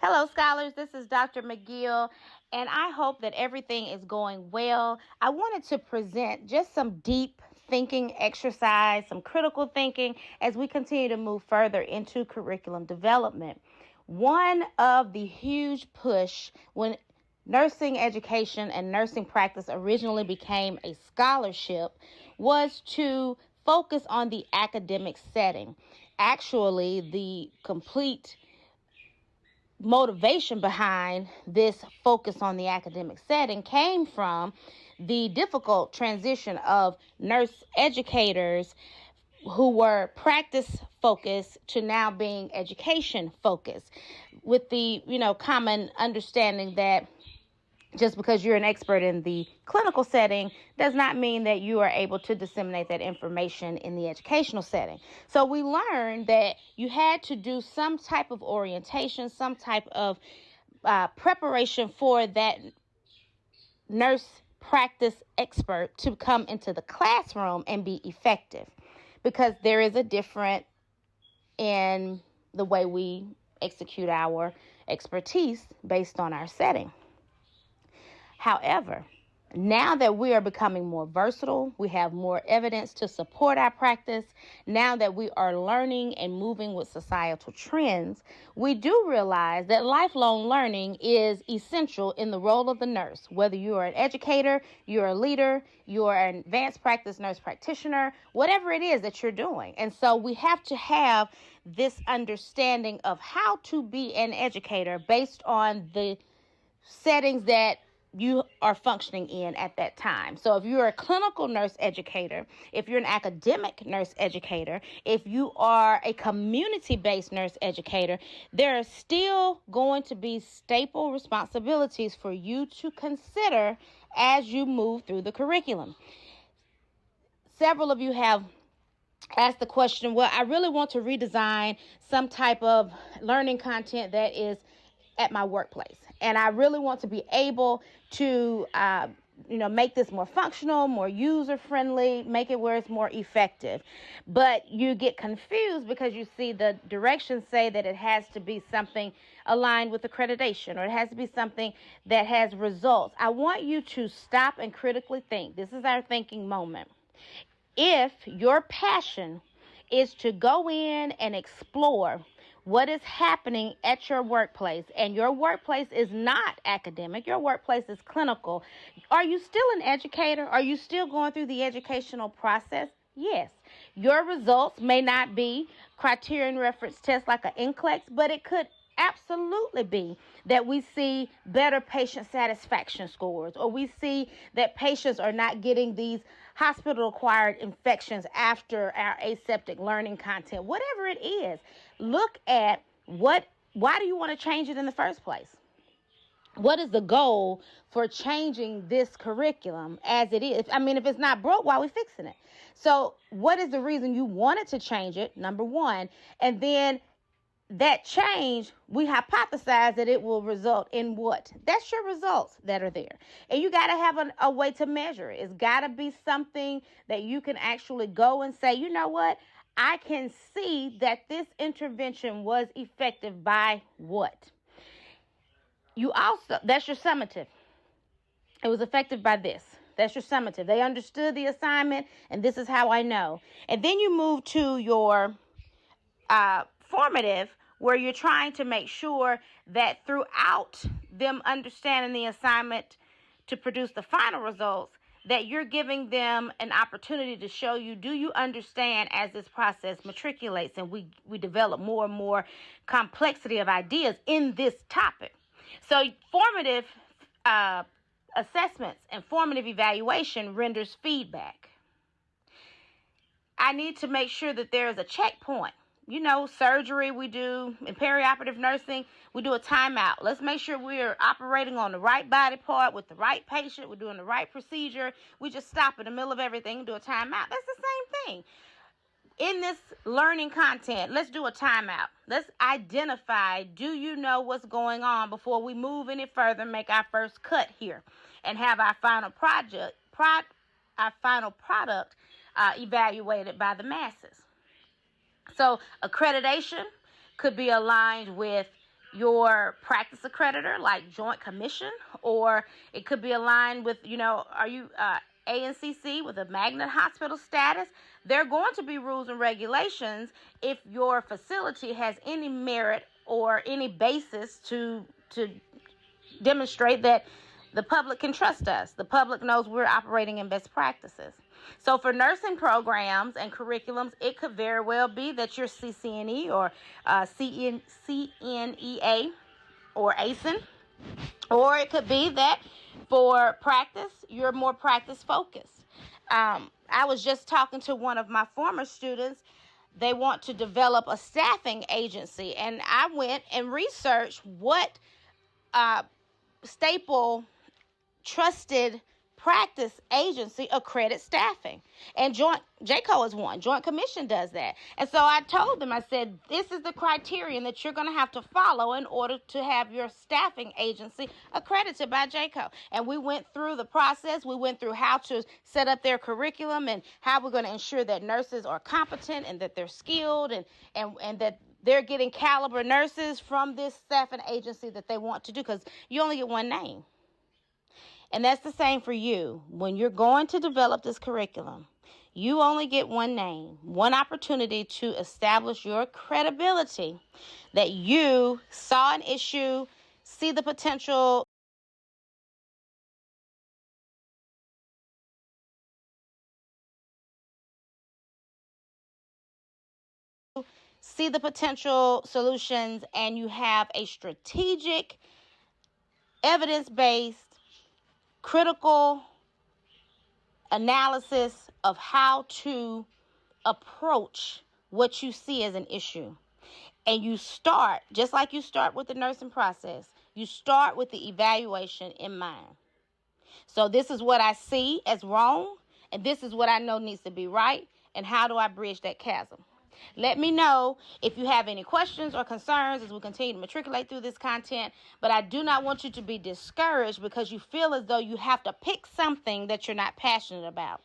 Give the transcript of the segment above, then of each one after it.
Hello, scholars. This is Dr. McGill, and I hope that everything is going well. I wanted to present just some deep thinking exercise, some critical thinking as we continue to move further into curriculum development. One of the huge push when nursing education and nursing practice originally became a scholarship was to focus on the academic setting. Actually, the complete motivation behind this focus on the academic setting came from the difficult transition of nurse educators who were practice focused to now being education focused, with the common understanding that just because you're an expert in the clinical setting does not mean that you are able to disseminate that information in the educational setting. So we learned that you had to do some type of orientation, some type of preparation for that nurse practice expert to come into the classroom and be effective, because there is a difference in the way we execute our expertise based on our setting. However, now that we are becoming more versatile, we have more evidence to support our practice. Now that we are learning and moving with societal trends, we do realize that lifelong learning is essential in the role of the nurse. Whether you are an educator, you're a leader, you're an advanced practice nurse practitioner, whatever it is that you're doing. And so we have to have this understanding of how to be an educator based on the settings that you are functioning in at that time. So if you're a clinical nurse educator, if you're an academic nurse educator, if you are a community-based nurse educator, there are still going to be staple responsibilities for you to consider as you move through the curriculum. Several of you have asked the question, well, I really want to redesign some type of learning content that is at my workplace. And I really want to be able to, make this more functional, more user-friendly, make it where it's more effective. But you get confused because you see the directions say that it has to be something aligned with accreditation, or it has to be something that has results. I want you to stop and critically think. This is our thinking moment. If your passion is to go in and explore what is happening at your workplace, and your workplace is not academic, your workplace is clinical, are you still an educator? Are you still going through the educational process? Yes. Your results may not be criterion reference tests like an NCLEX, but it could absolutely be that we see better patient satisfaction scores, or we see that patients are not getting these hospital-acquired infections after our aseptic learning content. Whatever it is, look at why do you want to change it in the first place? What is the goal for changing this curriculum as it is? I mean, if it's not broke, why are we fixing it? So what is the reason you wanted to change it, number one? And then that change, we hypothesize that it will result in what? That's your results that are there. And you got to have a way to measure it. It's got to be something that you can actually go and say, you know what? I can see that this intervention was effective by what? That's your summative. It was effective by this. That's your summative. They understood the assignment, and this is how I know. And then you move to your formative, where you're trying to make sure that throughout them understanding the assignment to produce the final results, that you're giving them an opportunity to show you, do you understand as this process matriculates and we develop more and more complexity of ideas in this topic. So formative assessments and formative evaluation renders feedback. I need to make sure that there is a checkpoint. Surgery we do, in perioperative nursing, we do a timeout. Let's make sure we're operating on the right body part with the right patient. We're doing the right procedure. We just stop in the middle of everything and do a timeout. That's the same thing. In this learning content, let's do a timeout. Let's identify, do you know what's going on before we move any further, make our first cut here, and have our final product evaluated by the masses. So accreditation could be aligned with your practice accreditor like Joint Commission, or it could be aligned with, are you ANCC with a magnet hospital status? There are going to be rules and regulations if your facility has any merit or any basis to demonstrate that the public can trust us. The public knows we're operating in best practices. So for nursing programs and curriculums, it could very well be that you're CCNE or CNEA or ASIN, or it could be that for practice, you're more practice focused. I was just talking to one of my former students. They want to develop a staffing agency, and I went and researched what staple trusted practice agency accredit staffing, and JCO is one. Joint Commission does that. And so I told them, I said, this is the criterion that you're going to have to follow in order to have your staffing agency accredited by JCO. And we went through the process. We went through how to set up their curriculum and how we're going to ensure that nurses are competent and that they're skilled and that they're getting caliber nurses from this staffing agency that they want to do, because you only get one name. And that's the same for you. When you're going to develop this curriculum, you only get one name, one opportunity to establish your credibility that you saw an issue, see the potential solutions, and you have a strategic, evidence-based, critical analysis of how to approach what you see as an issue. And you start, just like you start with the nursing process, you start with the evaluation in mind. So this is what I see as wrong, and this is what I know needs to be right, and how do I bridge that chasm? Let me know if you have any questions or concerns as we continue to matriculate through this content, but I do not want you to be discouraged because you feel as though you have to pick something that you're not passionate about.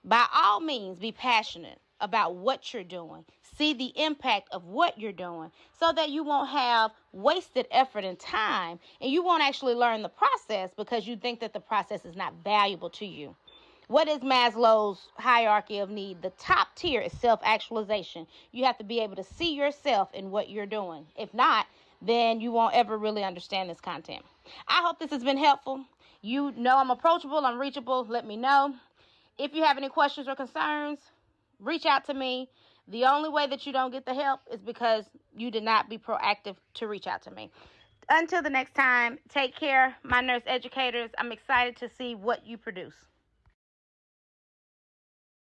By all means, be passionate about what you're doing. See the impact of what you're doing so that you won't have wasted effort and time, and you won't actually learn the process because you think that the process is not valuable to you. What is Maslow's hierarchy of need? The top tier is self-actualization. You have to be able to see yourself in what you're doing. If not, then you won't ever really understand this content. I hope this has been helpful. You know I'm approachable, I'm reachable. Let me know. If you have any questions or concerns, reach out to me. The only way that you don't get the help is because you did not be proactive to reach out to me. Until the next time, take care, my nurse educators. I'm excited to see what you produce.